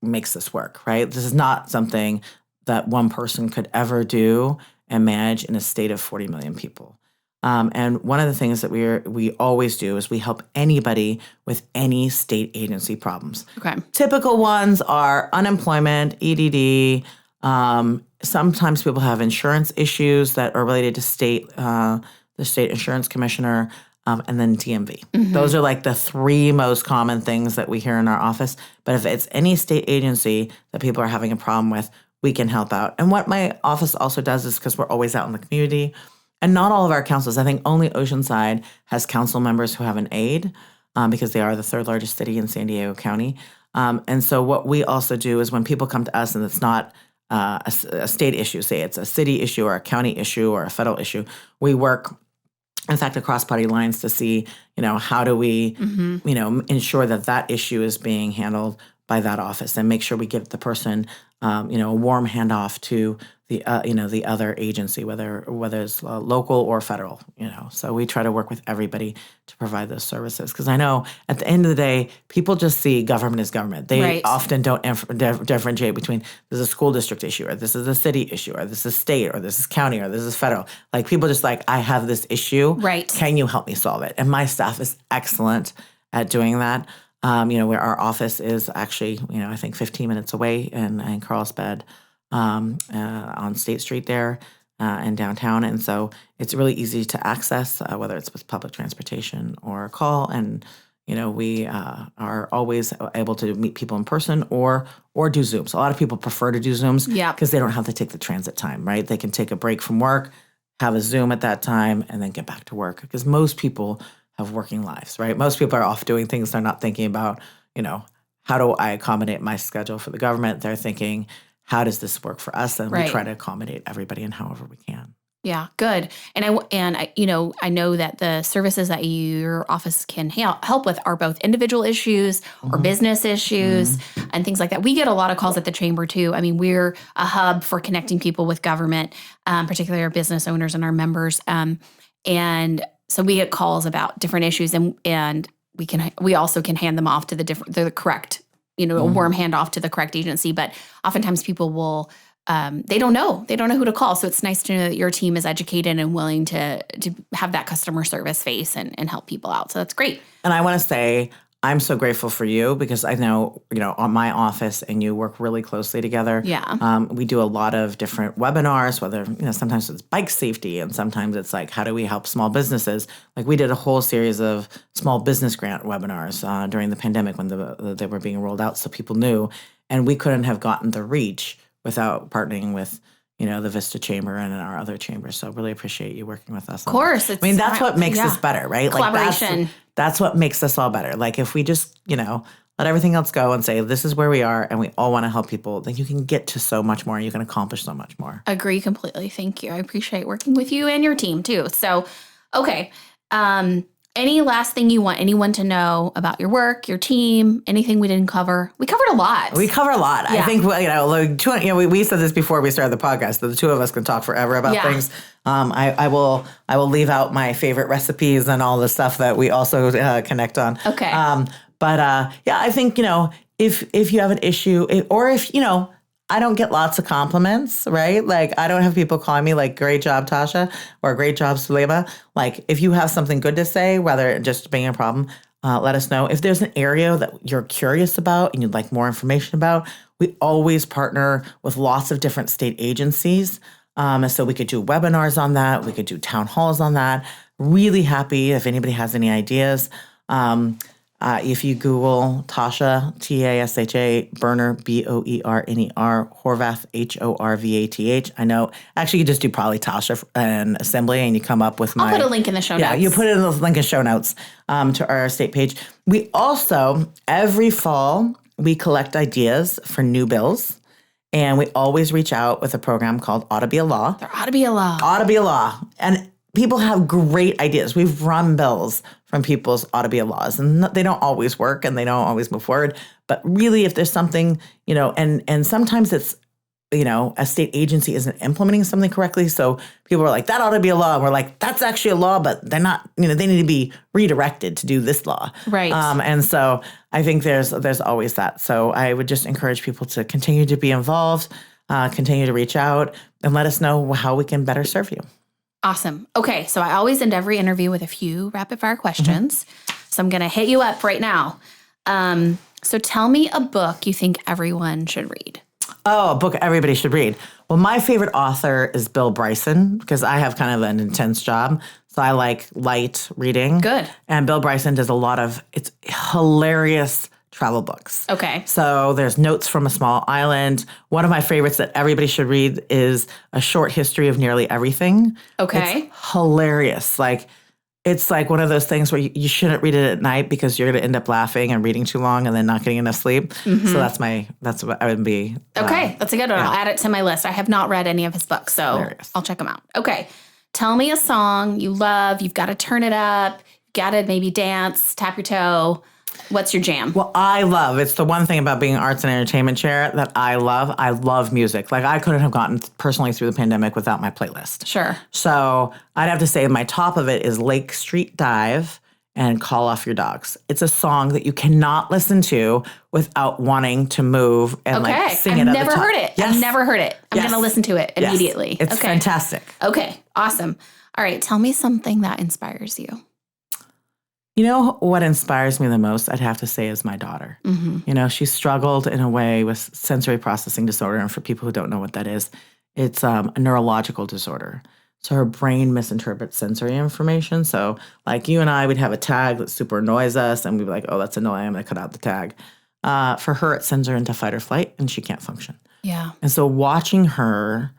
makes this work, right? This is not something that one person could ever do and manage in a state of 40 million people. And one of the things that we always do is we help anybody with any state agency problems. Okay. Typical ones are unemployment, EDD. Sometimes people have insurance issues that are related to the state insurance commissioner, and then DMV. Those are like the three most common things that we hear in our office. But if it's any state agency that people are having a problem with, we can help out. And what my office also does is, because we're always out in the community, and not all of our councils, I think only Oceanside has council members who have an aide, because they are the third largest city in San Diego County. And so what we also do is when people come to us and it's not a state issue, say it's a city issue or a county issue or a federal issue, we work, in fact, across party lines to see, how do we, ensure that issue is being handled by that office and make sure we give the person, a warm handoff to the other agency, whether it's local or federal, So we try to work with everybody to provide those services. Because I know at the end of the day, people just see government as government. They often don't differentiate between this is a school district issue, or this is a city issue, or this is state, or this is county, or this is federal. Like people just like, I have this issue. Right. Can you help me solve it? And my staff is excellent at doing that. Where our office is actually, I think 15 minutes away in Carlsbad, on State Street there, in downtown. And so it's really easy to access, whether it's with public transportation or a call. And, we are always able to meet people in person or do Zooms. A lot of people prefer to do Zooms because they don't have to take the transit time, right? They can take a break from work, have a Zoom at that time, and then get back to work. Because most people have working lives, right? Most people are off doing things. They're not thinking about, how do I accommodate my schedule for the government? They're thinking, how does this work for us? And we try to accommodate everybody in however we can. Yeah, good. And I know that the services that your office can help with are both individual issues or business issues and things like that. We get a lot of calls at the chamber too. I mean, we're a hub for connecting people with government, particularly our business owners and our members. And so we get calls about different issues, and we also can hand them off to the correct, a warm handoff to the correct agency. But oftentimes people will, they don't know who to call. So it's nice to know that your team is educated and willing to have that customer service face and help people out. So that's great. And I want to say, I'm so grateful for you because I know, on my office and you work really closely together. Yeah. We do a lot of different webinars, whether, sometimes it's bike safety and sometimes it's like, how do we help small businesses? Like we did a whole series of small business grant webinars during the pandemic when they were being rolled out so people knew. And we couldn't have gotten the reach without partnering with, the Vista Chamber and our other chambers. So really appreciate you working with us. Of course. That's what makes us better, right? Collaboration. Like that's what makes us all better. Like if we just, let everything else go and say, this is where we are and we all want to help people, then you can get to so much more and you can accomplish so much more. Agree completely. Thank you. I appreciate working with you and your team too. So, okay. Any last thing you want anyone to know about your work, your team, anything we didn't cover? We covered a lot. We cover a lot. Yeah. I think, we said this before we started the podcast, that the two of us can talk forever about things. I will leave out my favorite recipes and all the stuff that we also connect on. Okay. I think, if you have an issue or if, I don't get lots of compliments, right? Like I don't have people calling me like, great job, Tasha, or great job, Sulema. Like if you have something good to say, whether just being a problem, let us know. If there's an area that you're curious about and you'd like more information about, we always partner with lots of different state agencies. So we could do webinars on that. We could do town halls on that. Really happy if anybody has any ideas. If you Google Tasha, Tasha, Boerner, Boerner, Horvath, Horvath. I know, actually you just do probably Tasha and Assembly and you come up with I'll put a link in the show notes. Yeah, you put it in the link in show notes to our state page. We also, every fall, we collect ideas for new bills. And we always reach out with a program called Ought to Be a Law. There ought to be a law. Ought to be a law. And people have great ideas. We've run bills from people's ought to be a laws, and they don't always work and they don't always move forward. But really, if there's something, and sometimes it's, a state agency isn't implementing something correctly. So people are like, that ought to be a law. And we're like, that's actually a law, but they're not, they need to be redirected to do this law. Right. And so I think there's always that. So I would just encourage people to continue to be involved, continue to reach out and let us know how we can better serve you. Awesome. Okay, so I always end every interview with a few rapid fire questions. So I'm going to hit you up right now. So tell me a book you think everyone should read. Oh, a book everybody should read. Well, my favorite author is Bill Bryson because I have kind of an intense job. So I like light reading. Good. And Bill Bryson does a lot of, it's hilarious travel books. Okay. So there's Notes from a Small Island. One of my favorites that everybody should read is A Short History of Nearly Everything. Okay. It's hilarious. Like, it's like one of those things where you shouldn't read it at night because you're going to end up laughing and reading too long and then not getting enough sleep. So that's what I would be. Okay, that's a good one. yeah. I'll add it to my list. I have not read any of his books, so Hilarious. I'll check them out. Okay. Tell me a song you love. You've got to turn it up. You've got to maybe dance, tap your toe. What's your jam? Well, it's the one thing about being an arts and entertainment chair that I love. I love music. Like, I couldn't have gotten personally through the pandemic without my playlist. Sure. So I'd have to say my top of it is Lake Street Dive and Call Off Your Dogs. It's a song that you cannot listen to without wanting to move and like sing it at the top. I've never heard it. Yes. I've never heard it. I'm Yes. going to listen to it Yes. immediately. It's okay. fantastic. Okay, awesome. All right, tell me something that inspires you. You know what inspires me the most, I'd have to say, is my daughter. You know, she struggled in a way with sensory processing disorder. And for people who don't know what that is, it's a neurological disorder. So her brain misinterprets sensory information. So like you and I would have a tag that super annoys us and we'd be like, oh, that's annoying. I'm going to cut out the tag. For her, it sends her into fight or flight and she can't function. Yeah. And so watching her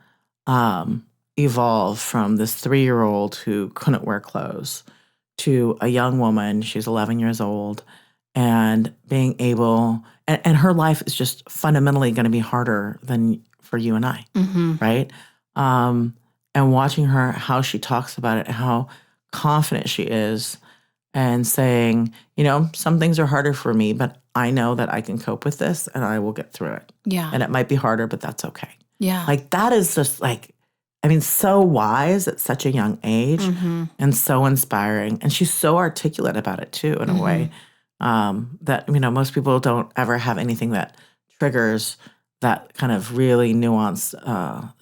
evolve from this 3-year-old who couldn't wear clothes to a young woman, she's 11 years old, and being able, and her life is just fundamentally going to be harder than for you and I, right? And watching her, how she talks about it, how confident she is, and saying, you know, some things are harder for me, but I know that I can cope with this and I will get through it. Yeah. And it might be harder, but that's okay. Yeah. Like, that is just like, I mean, so wise at such a young age and so inspiring. And she's so articulate about it too, in a way that, you know, most people don't ever have anything that triggers that kind of really nuanced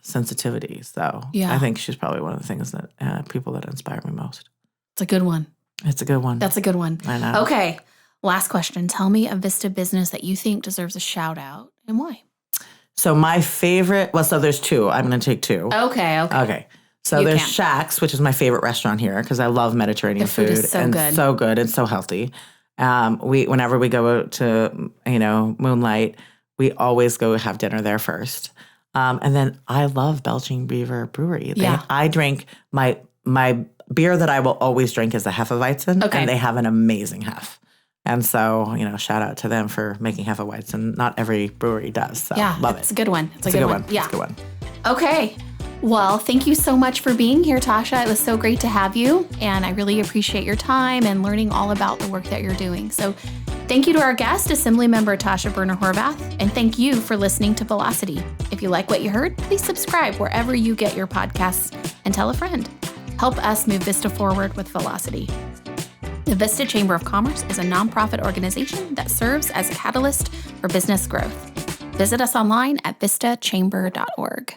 sensitivity. So Yeah. I think she's probably one of the things that people that inspire me most. It's a good one. It's a good one. That's a good one. I know. Okay, last question. Tell me a Vista business that you think deserves a shout out and why. So my favorite, so there's 2. I'm going to take 2. Okay. Okay. So You there's can. Shaq's, which is my favorite restaurant here because I love Mediterranean The food is so and good. so good and so healthy. Whenever we go to, you know, Moonlight, we always go have dinner there first. And then I love Belching Beaver Brewery. Yeah. I drink my beer that I will always drink is a Hefeweizen, Okay. and they have an amazing Hef. And so, you know, shout out to them for making Hefeweizen. Not every brewery does, so love it. It's a good one. It's a It's a good good one. one. Yeah. It's a good one. Okay. Well, thank you so much for being here, Tasha. It was so great to have you, and I really appreciate your time and learning all about the work that you're doing. So thank you to our guest, Assemblymember Tasha Boerner Horvath, and thank you for listening to Velocity. If you like what you heard, please subscribe wherever you get your podcasts and tell a friend. Help us move Vista forward with Velocity. The Vista Chamber of Commerce is a nonprofit organization that serves as a catalyst for business growth. Visit us online at vistachamber.org.